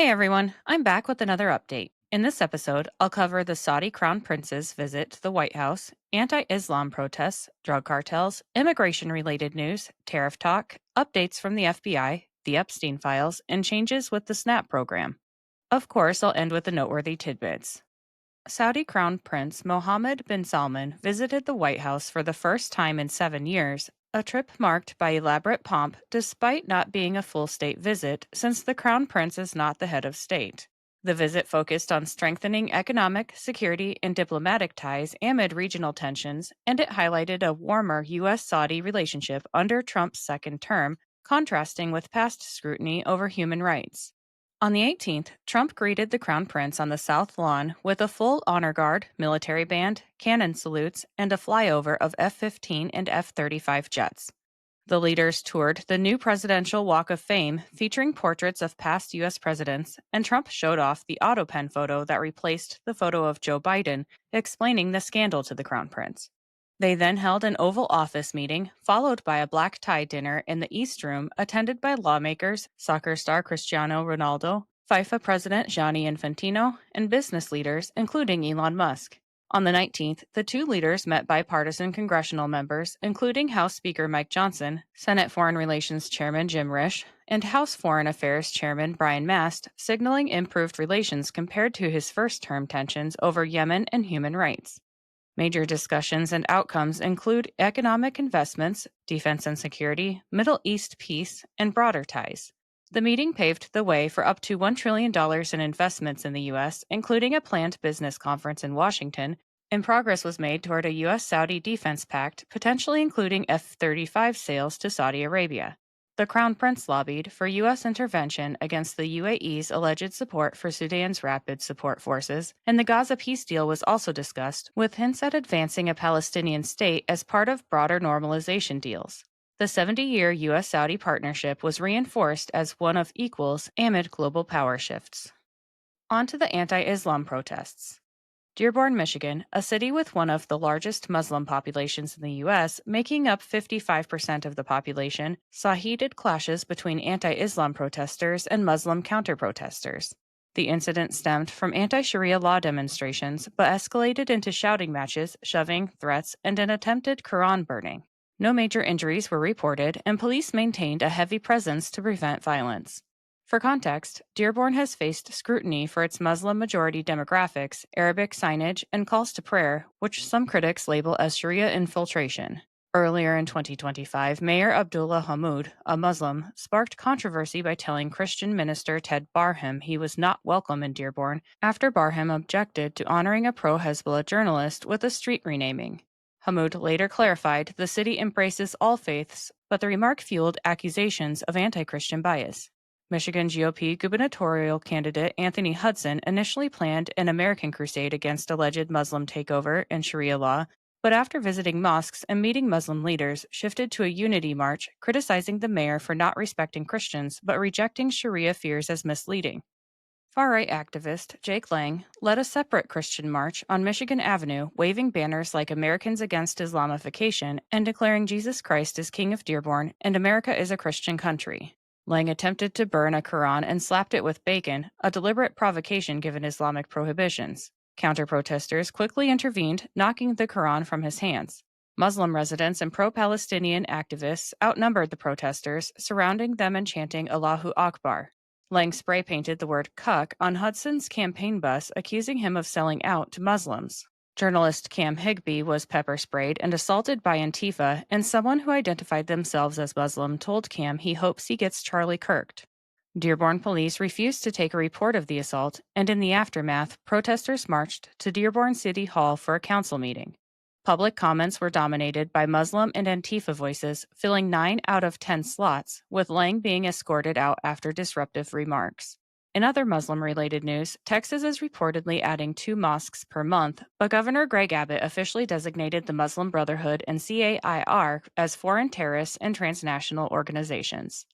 Hey everyone, I'm back with another update. In this episode, I'll cover the Saudi Crown Prince's visit to the White House, anti Islam protests, drug cartels, immigration related news, tariff talk, updates from the FBI, the Epstein Files, and changes with the SNAP program. Of course, I'll end with the noteworthy tidbits. Saudi Crown Prince Mohammed bin Salman visited the White House for the first time in 7 years, a trip marked by elaborate pomp despite not being a full state visit since the Crown Prince is not the head of state. The visit focused on strengthening economic, security, and diplomatic ties amid regional tensions, and it highlighted a warmer U.S. Saudi relationship under Trump's second term, contrasting with past scrutiny over human rights. On the 18th, Trump greeted the Crown Prince on the South Lawn with a full honor guard, military band, cannon salutes, and a flyover of F 15 and F 35 jets. The leaders toured the new Presidential Walk of Fame featuring portraits of past U.S. presidents, and Trump showed off the AutoPen photo that replaced the photo of Joe Biden, explaining the scandal to the Crown Prince. They then held an Oval Office meeting, followed by a black tie dinner in the East Room attended by lawmakers, soccer star Cristiano Ronaldo, FIFA President Gianni Infantino, and business leaders, including Elon Musk. On the 19th, the two leaders met bipartisan congressional members, including House Speaker Mike Johnson, Senate Foreign Relations Chairman Jim Risch, and House Foreign Affairs Chairman Brian Mast, signaling improved relations compared to his first term tensions over Yemen and human rights. Major discussions and outcomes include economic investments, defense and security, Middle East peace, and broader ties. The meeting paved the way for up to $1 trillion in investments in the U.S., including a planned business conference in Washington, and progress was made toward a U.S. Saudi defense pact, potentially including F 35 sales to Saudi Arabia. The Crown Prince lobbied for U.S. intervention against the UAE's alleged support for Sudan's rapid support forces, and the Gaza peace deal was also discussed, with hints at advancing a Palestinian state as part of broader normalization deals. The 70-year U.S. Saudi partnership was reinforced as one of equals amid global power shifts. On to the anti Islam protests. Dearborn, Michigan, a city with one of the largest Muslim populations in the U.S., making up 55% of the population, saw heated clashes between anti Islam protesters and Muslim counter protesters. The incident stemmed from anti Sharia law demonstrations, but escalated into shouting matches, shoving, threats, and an attempted Quran burning. No major injuries were reported, and police maintained a heavy presence to prevent violence. For context, Dearborn has faced scrutiny for its Muslim-majority demographics, Arabic signage, and calls to prayer, which some critics label as Sharia infiltration. Earlier in 2025, Mayor Abdullah Hammoud, a Muslim, sparked controversy by telling Christian minister Ted Barham he was not welcome in Dearborn after Barham objected to honoring a pro-Hezbollah journalist with a street renaming. Hammoud later clarified the city embraces all faiths, but the remark fueled accusations of anti-Christian bias. Michigan GOP gubernatorial candidate Anthony Hudson initially planned an American crusade against alleged Muslim takeover and Sharia law, but after visiting mosques and meeting Muslim leaders, shifted to a unity march, criticizing the mayor for not respecting Christians but rejecting Sharia fears as misleading. Far-right activist Jake Lang led a separate Christian march on Michigan Avenue, waving banners like Americans Against Islamification and declaring Jesus Christ is King of Dearborn and America is a Christian country. Lang attempted to burn a Quran and slapped it with bacon, a deliberate provocation given Islamic prohibitions. Counter-protesters quickly intervened, knocking the Quran from his hands. Muslim residents and pro-Palestinian activists outnumbered the protesters, surrounding them and chanting Allahu Akbar. Lang spray-painted the word cuck on Hudson's campaign bus, accusing him of selling out to Muslims. Journalist Cam Higbee was pepper-sprayed and assaulted by Antifa, and someone who identified themselves as Muslim told Cam he hopes he gets Charlie Kirked. Dearborn police refused to take a report of the assault, and in the aftermath, protesters marched to Dearborn City Hall for a council meeting. Public comments were dominated by Muslim and Antifa voices, filling 9 out of 10 slots, with Lang being escorted out after disruptive remarks. In other Muslim-related news, Texas is reportedly adding 2 mosques per month, but Governor Greg Abbott officially designated the Muslim Brotherhood and CAIR as foreign terrorists and transnational organizations.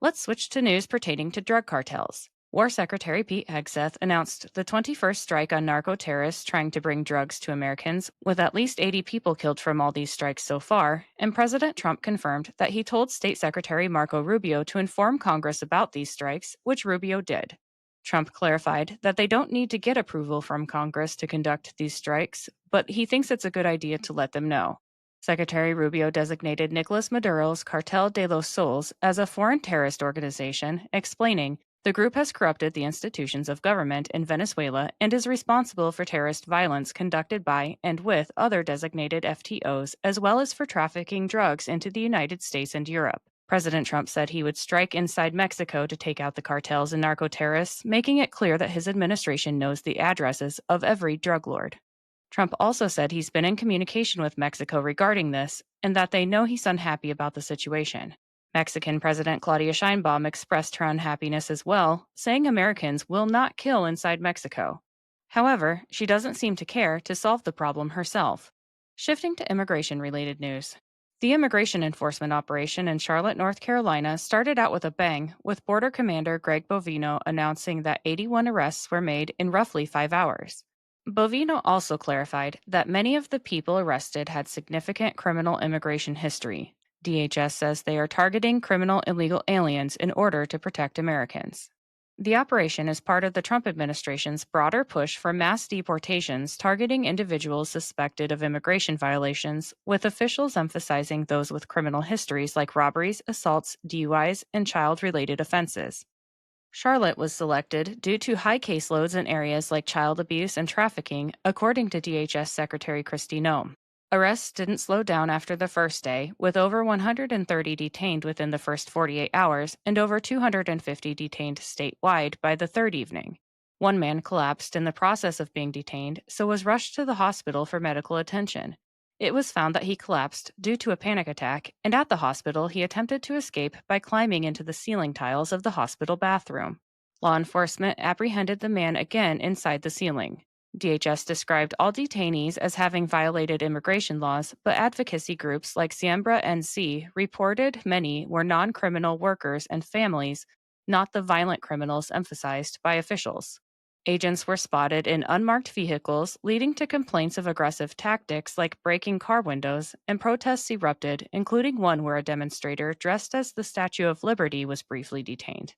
Let's switch to news pertaining to drug cartels. War Secretary Pete Hegseth announced the 21st strike on narco-terrorists trying to bring drugs to Americans, with at least 80 people killed from all these strikes so far, and President Trump confirmed that he told State Secretary Marco Rubio to inform Congress about these strikes, which Rubio did. Trump clarified that they don't need to get approval from Congress to conduct these strikes, but he thinks it's a good idea to let them know. Secretary Rubio designated Nicolas Maduro's Cartel de los Soles as a foreign terrorist organization, explaining, "The group has corrupted the institutions of government in Venezuela and is responsible for terrorist violence conducted by and with other designated FTOs, as well as for trafficking drugs into the United States and Europe." President Trump said he would strike inside Mexico to take out the cartels and narco terrorists, making it clear that his administration knows the addresses of every drug lord. Trump also said he's been in communication with Mexico regarding this and that they know he's unhappy about the situation. Mexican President Claudia Sheinbaum expressed her unhappiness as well, saying Americans will not kill inside Mexico. However, she doesn't seem to care to solve the problem herself. Shifting to immigration-related news. The immigration enforcement operation in Charlotte, North Carolina started out with a bang, with Border Commander Greg Bovino announcing that 81 arrests were made in roughly 5 hours. Bovino also clarified that many of the people arrested had significant criminal immigration history. DHS says they are targeting criminal illegal aliens in order to protect Americans. The operation is part of the Trump administration's broader push for mass deportations targeting individuals suspected of immigration violations, with officials emphasizing those with criminal histories like robberies, assaults, DUIs, and child-related offenses. Charlotte was selected due to high caseloads in areas like child abuse and trafficking, according to DHS Secretary Kristi Noem. Arrests didn't slow down after the first day, with over 130 detained within the first 48 hours and over 250 detained statewide by the third evening. One man collapsed in the process of being detained, so was rushed to the hospital for medical attention. It was found that he collapsed due to a panic attack, and at the hospital he attempted to escape by climbing into the ceiling tiles of the hospital bathroom. Law enforcement apprehended the man again inside the ceiling. DHS described all detainees as having violated immigration laws, but advocacy groups like Siembra NC reported many were non-criminal workers and families, not the violent criminals emphasized by officials. Agents were spotted in unmarked vehicles, leading to complaints of aggressive tactics like breaking car windows, and protests erupted, including one where a demonstrator dressed as the Statue of Liberty was briefly detained.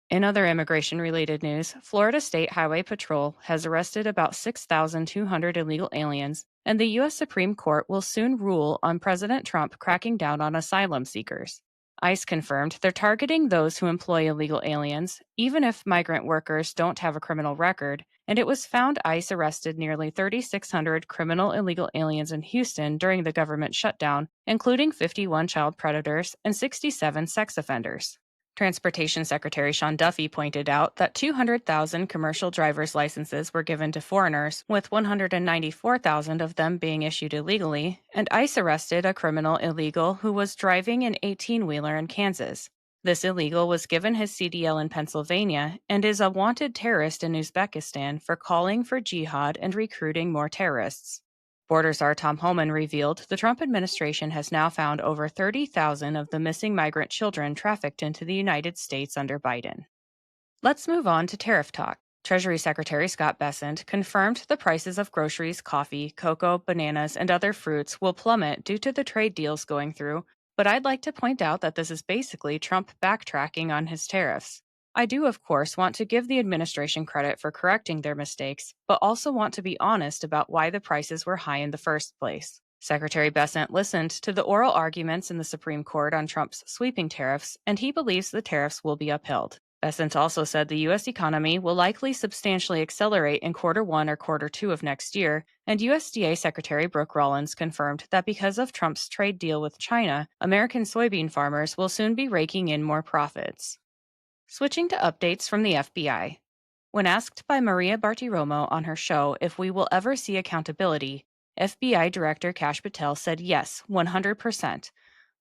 In other immigration-related news, Florida State Highway Patrol has arrested about 6,200 illegal aliens, and the U.S. Supreme Court will soon rule on President Trump cracking down on asylum seekers. ICE confirmed they're targeting those who employ illegal aliens, even if migrant workers don't have a criminal record, and it was found ICE arrested nearly 3,600 criminal illegal aliens in Houston during the government shutdown, including 51 child predators and 67 sex offenders. Transportation Secretary Sean Duffy pointed out that 200,000 commercial driver's licenses were given to foreigners, with 194,000 of them being issued illegally, and ICE arrested a criminal illegal who was driving an 18-wheeler in Kansas. This illegal was given his CDL in Pennsylvania and is a wanted terrorist in Uzbekistan for calling for jihad and recruiting more terrorists. Border Czar Tom Homan revealed the Trump administration has now found over 30,000 of the missing migrant children trafficked into the United States under Biden. Let's move on to Tariff Talk. Treasury Secretary Scott Bessent confirmed the prices of groceries, coffee, cocoa, bananas, and other fruits will plummet due to the trade deals going through, but I'd like to point out that this is basically Trump backtracking on his tariffs. I do, of course, want to give the administration credit for correcting their mistakes, but also want to be honest about why the prices were high in the first place. Secretary Bessent listened to the oral arguments in the Supreme Court on Trump's sweeping tariffs, and he believes the tariffs will be upheld. Bessent also said the U.S. economy will likely substantially accelerate in Q1 or Q2 of next year, and USDA Secretary Brooke Rollins confirmed that because of Trump's trade deal with China, American soybean farmers will soon be raking in more profits. Switching to updates from the FBI. When asked by Maria Bartiromo on her show if we will ever see accountability, FBI Director Kash Patel said yes, 100%.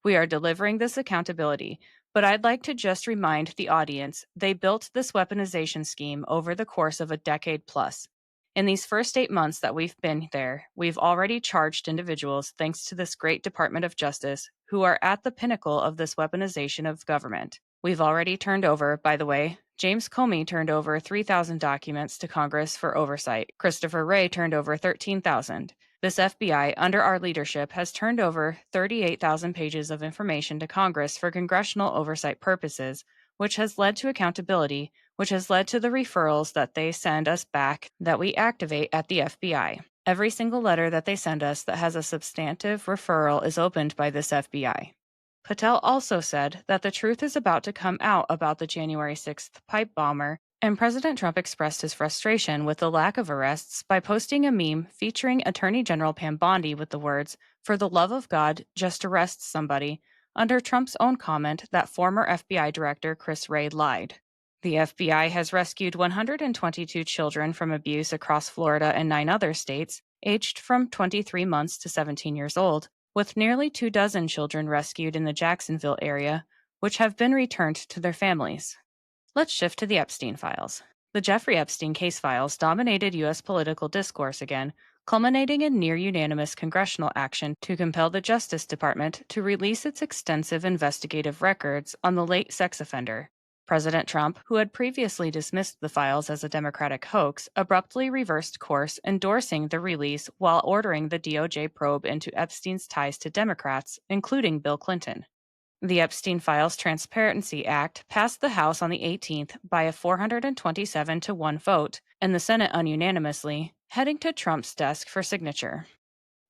We are delivering this accountability, but I'd like to just remind the audience they built this weaponization scheme over the course of a decade plus. In these first 8 months that we've been there, we've already charged individuals, thanks to this great Department of Justice, who are at the pinnacle of this weaponization of government. We've already turned over, by the way, James Comey turned over 3,000 documents to Congress for oversight. Christopher Wray turned over 13,000. This FBI, under our leadership, has turned over 38,000 pages of information to Congress for congressional oversight purposes, which has led to accountability, which has led to the referrals that they send us back that we activate at the FBI. Every single letter that they send us that has a substantive referral is opened by this FBI. Patel also said that the truth is about to come out about the January 6th pipe bomber, and President Trump expressed his frustration with the lack of arrests by posting a meme featuring Attorney General Pam Bondi with the words, "For the love of God, just arrest somebody," under Trump's own comment that former FBI Director Chris Wray lied. The FBI has rescued 122 children from abuse across Florida and 9 other states, aged from 23 months to 17 years old, with nearly 24 children rescued in the Jacksonville area, which have been returned to their families. Let's shift to the Epstein Files. The Jeffrey Epstein case files dominated U.S. political discourse again, culminating in near-unanimous congressional action to compel the Justice Department to release its extensive investigative records on the late sex offender. President Trump, who had previously dismissed the files as a Democratic hoax, abruptly reversed course, endorsing the release while ordering the DOJ probe into Epstein's ties to Democrats, including Bill Clinton. The Epstein Files Transparency Act passed the House on the 18th by a 427-1 vote, and the Senate unanimously, heading to Trump's desk for signature.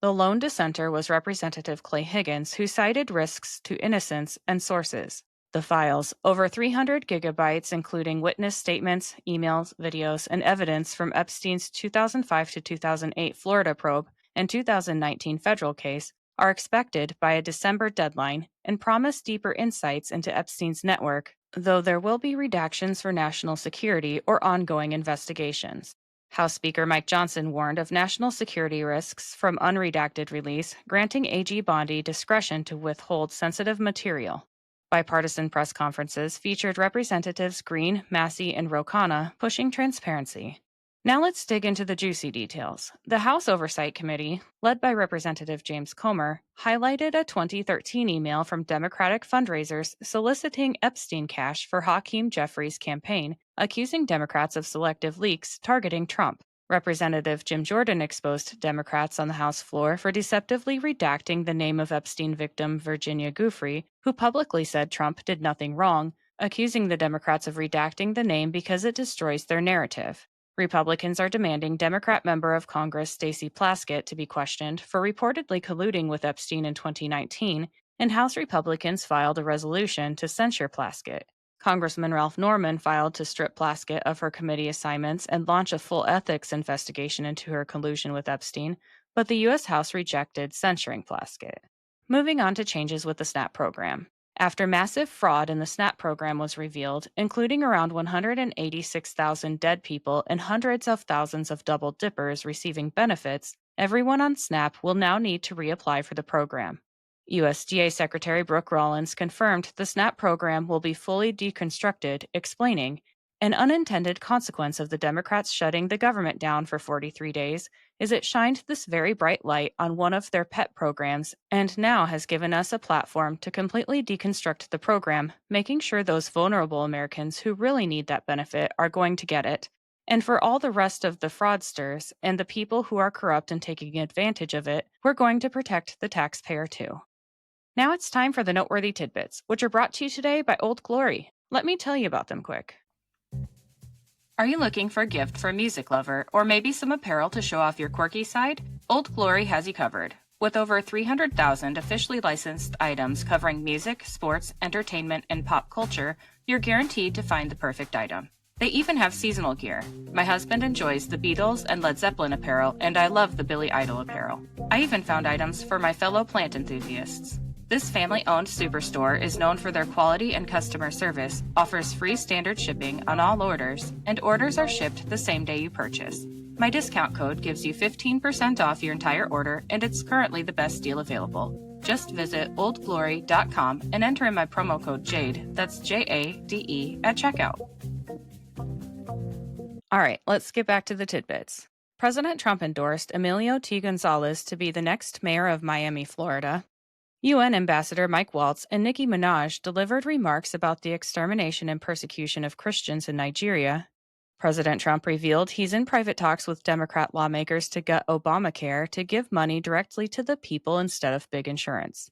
The lone dissenter was Representative Clay Higgins, who cited risks to innocence and sources. The files, over 300 gigabytes including witness statements, emails, videos, and evidence from Epstein's 2005 to 2008 Florida probe and 2019 federal case, are expected by a December deadline and promise deeper insights into Epstein's network, though there will be redactions for national security or ongoing investigations. House Speaker Mike Johnson warned of national security risks from unredacted release, granting AG Bondi discretion to withhold sensitive material. Bipartisan press conferences featured Representatives Green, Massey, and Ro Khanna pushing transparency. Now let's dig into the juicy details. The House Oversight Committee, led by Representative James Comer, highlighted a 2013 email from Democratic fundraisers soliciting Epstein cash for Hakeem Jeffries' campaign, accusing Democrats of selective leaks targeting Trump. Representative Jim Jordan exposed Democrats on the House floor for deceptively redacting the name of Epstein victim Virginia Giuffre, who publicly said Trump did nothing wrong, accusing the Democrats of redacting the name because it destroys their narrative. Republicans are demanding Democrat member of Congress Stacey Plaskett to be questioned for reportedly colluding with Epstein in 2019, and House Republicans filed a resolution to censure Plaskett. Congressman Ralph Norman filed to strip Plaskett of her committee assignments and launch a full ethics investigation into her collusion with Epstein, but the U.S. House rejected censuring Plaskett. Moving on to changes with the SNAP program. After massive fraud in the SNAP program was revealed, including around 186,000 dead people and hundreds of thousands of double dippers receiving benefits, everyone on SNAP will now need to reapply for the program. USDA Secretary Brooke Rollins confirmed the SNAP program will be fully deconstructed, explaining, "An unintended consequence of the Democrats shutting the government down for 43 days is it shined this very bright light on one of their pet programs and now has given us a platform to completely deconstruct the program, making sure those vulnerable Americans who really need that benefit are going to get it. And for all the rest of the fraudsters and the people who are corrupt and taking advantage of it, we're going to protect the taxpayer too." Now it's time for the noteworthy tidbits, which are brought to you today by Old Glory. Let me tell you about them quick. Are you looking for a gift for a music lover, or maybe some apparel to show off your quirky side? Old Glory has you covered. With over 300,000 officially licensed items covering music, sports, entertainment, and pop culture, you're guaranteed to find the perfect item. They even have seasonal gear. My husband enjoys the Beatles and Led Zeppelin apparel, and I love the Billy Idol apparel. I even found items for my fellow plant enthusiasts. This family-owned superstore is known for their quality and customer service, offers free standard shipping on all orders, and orders are shipped the same day you purchase. My discount code gives you 15% off your entire order, and it's currently the best deal available. Just visit oldglory.com and enter in my promo code JADE, that's JADE, at checkout. All right, let's get back to the tidbits. President Trump endorsed Emilio T. Gonzalez to be the next mayor of Miami, Florida. UN Ambassador Mike Waltz and Nicki Minaj delivered remarks about the extermination and persecution of Christians in Nigeria. President Trump revealed he's in private talks with Democrat lawmakers to gut Obamacare to give money directly to the people instead of big insurance.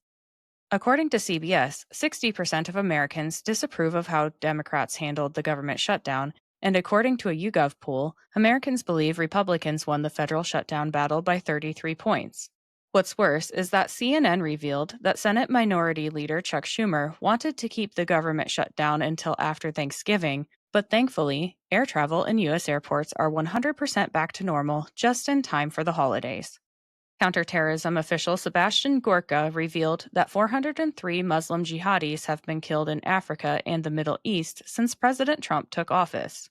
According to CBS, 60% of Americans disapprove of how Democrats handled the government shutdown, and according to a YouGov poll, Americans believe Republicans won the federal shutdown battle by 33 points. What's worse is that CNN revealed that Senate Minority Leader Chuck Schumer wanted to keep the government shut down until after Thanksgiving, but thankfully, air travel in U.S. airports are 100% back to normal just in time for the holidays. Counterterrorism official Sebastian Gorka revealed that 403 Muslim jihadis have been killed in Africa and the Middle East since President Trump took office.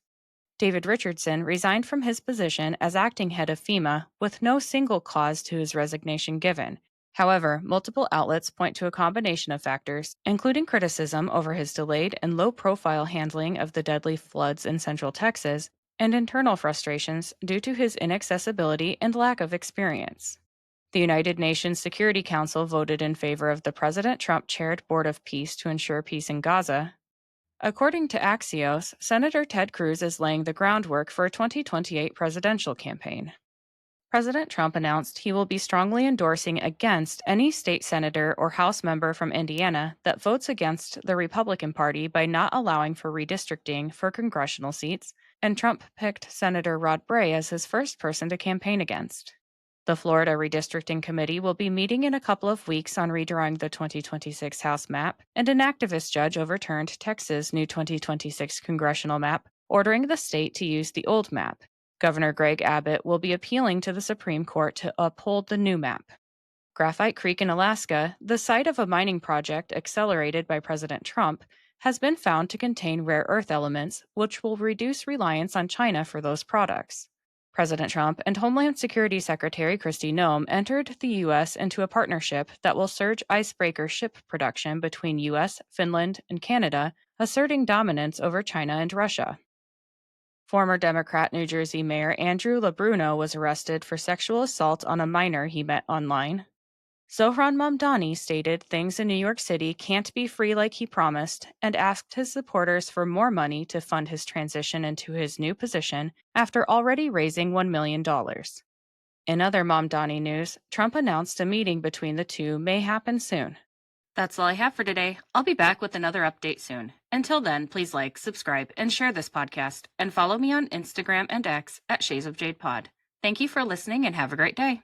David Richardson resigned from his position as acting head of FEMA with no single cause to his resignation given. However, multiple outlets point to a combination of factors, including criticism over his delayed and low-profile handling of the deadly floods in central Texas, and internal frustrations due to his inaccessibility and lack of experience. The United Nations Security Council voted in favor of the President Trump-chaired Board of Peace to ensure peace in Gaza. According to Axios, Senator Ted Cruz is laying the groundwork for a 2028 presidential campaign. President Trump announced he will be strongly endorsing against any state senator or House member from Indiana that votes against the Republican Party by not allowing for redistricting for congressional seats, and Trump picked Senator Rod Bray as his first person to campaign against. The Florida Redistricting Committee will be meeting in a couple of weeks on redrawing the 2026 House map, and an activist judge overturned Texas' new 2026 congressional map, ordering the state to use the old map. Governor Greg Abbott will be appealing to the Supreme Court to uphold the new map. Graphite Creek in Alaska, the site of a mining project accelerated by President Trump, has been found to contain rare earth elements, which will reduce reliance on China for those products. President Trump and Homeland Security Secretary Kristi Noem entered the U.S. into a partnership that will surge icebreaker ship production between U.S., Finland, and Canada, asserting dominance over China and Russia. Former Democrat New Jersey Mayor Andrew LaBruno was arrested for sexual assault on a minor he met online. Zohran Mamdani stated things in New York City can't be free like he promised, and asked his supporters for more money to fund his transition into his new position after already raising $1 million. In other Mamdani news, Trump announced a meeting between the two may happen soon. That's all I have for today. I'll be back with another update soon. Until then, please like, subscribe, and share this podcast, and follow me on Instagram and X at Shades of Jade Pod. Thank you for listening and have a great day.